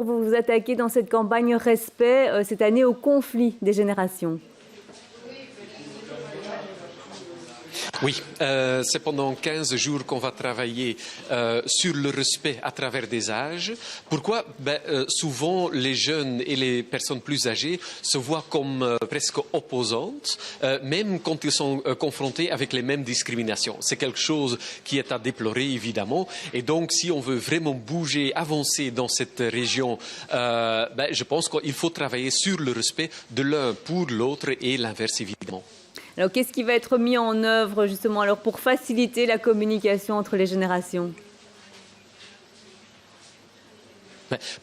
Vous vous attaquez dans cette campagne respect cette année au conflit des générations. Oui, c'est pendant 15 jours qu'on va travailler sur le respect à travers des âges. Pourquoi? Souvent, les jeunes et les personnes plus âgées se voient comme presque opposantes, même quand ils sont confrontés avec les mêmes discriminations. C'est quelque chose qui est à déplorer, évidemment. Et donc, si on veut vraiment bouger, avancer dans cette région, je pense qu'il faut travailler sur le respect de l'un pour l'autre et l'inverse, évidemment. Alors, qu'est-ce qui va être mis en œuvre justement alors pour faciliter la communication entre les générations?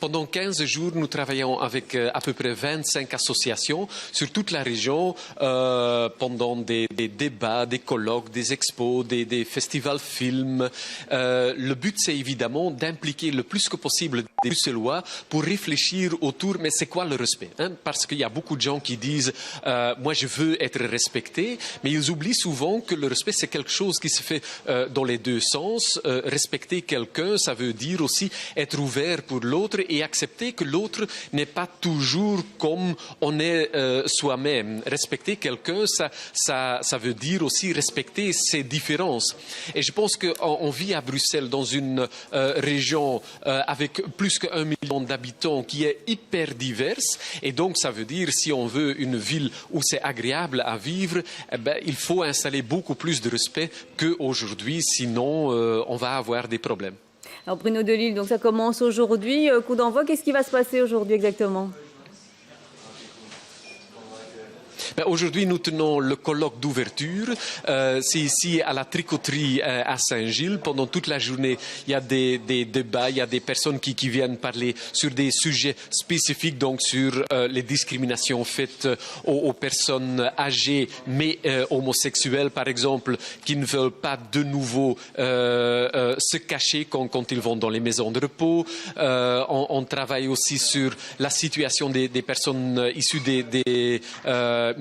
Pendant 15 jours, nous travaillons avec à peu près 25 associations sur toute la région pendant des débats, des colloques, des expos, des festivals films. Le but, c'est évidemment d'impliquer le plus que possible des Bruxellois pour réfléchir autour, mais c'est quoi le respect, Parce qu'il y a beaucoup de gens qui disent moi je veux être respecté, mais ils oublient souvent que le respect, c'est quelque chose qui se fait dans les deux sens. Respecter quelqu'un, ça veut dire aussi être ouvert pour l'autre et accepter que l'autre n'est pas toujours comme on est soi-même. Respecter quelqu'un, ça veut dire aussi respecter ses différences. Et je pense qu'on vit à Bruxelles dans une région avec plus qu'1 million d'habitants qui est hyper diverse. Et donc, ça veut dire, si on veut une ville où c'est agréable à vivre, il faut installer beaucoup plus de respect qu'aujourd'hui, sinon on va avoir des problèmes. Alors Bruno Delille, donc ça commence aujourd'hui, coup d'envoi. Qu'est-ce qui va se passer aujourd'hui exactement? Aujourd'hui, nous tenons le colloque d'ouverture. C'est ici à la tricoterie à Saint-Gilles. Pendant toute la journée, il y a des débats, il y a des personnes qui viennent parler sur des sujets spécifiques, donc sur les discriminations faites aux personnes âgées mais homosexuelles, par exemple, qui ne veulent pas de nouveau se cacher quand ils vont dans les maisons de repos. On travaille aussi sur la situation des personnes issues des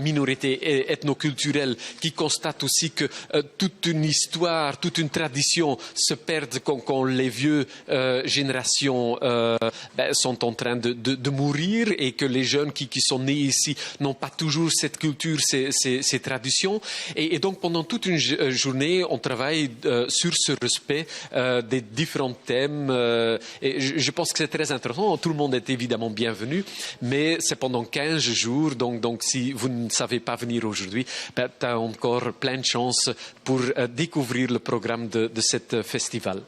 minorités ethnoculturelles qui constatent aussi que toute une histoire, toute une tradition se perd quand les vieux générations sont en train de mourir et que les jeunes qui sont nés ici n'ont pas toujours cette culture, ces traditions. Et donc pendant toute une journée, on travaille sur ce respect des différents thèmes. Et je pense que c'est très intéressant. Tout le monde est évidemment bienvenu, mais c'est pendant 15 jours. Donc si vous ne savez pas venir aujourd'hui, tu as encore plein de chances pour découvrir le programme de ce festival.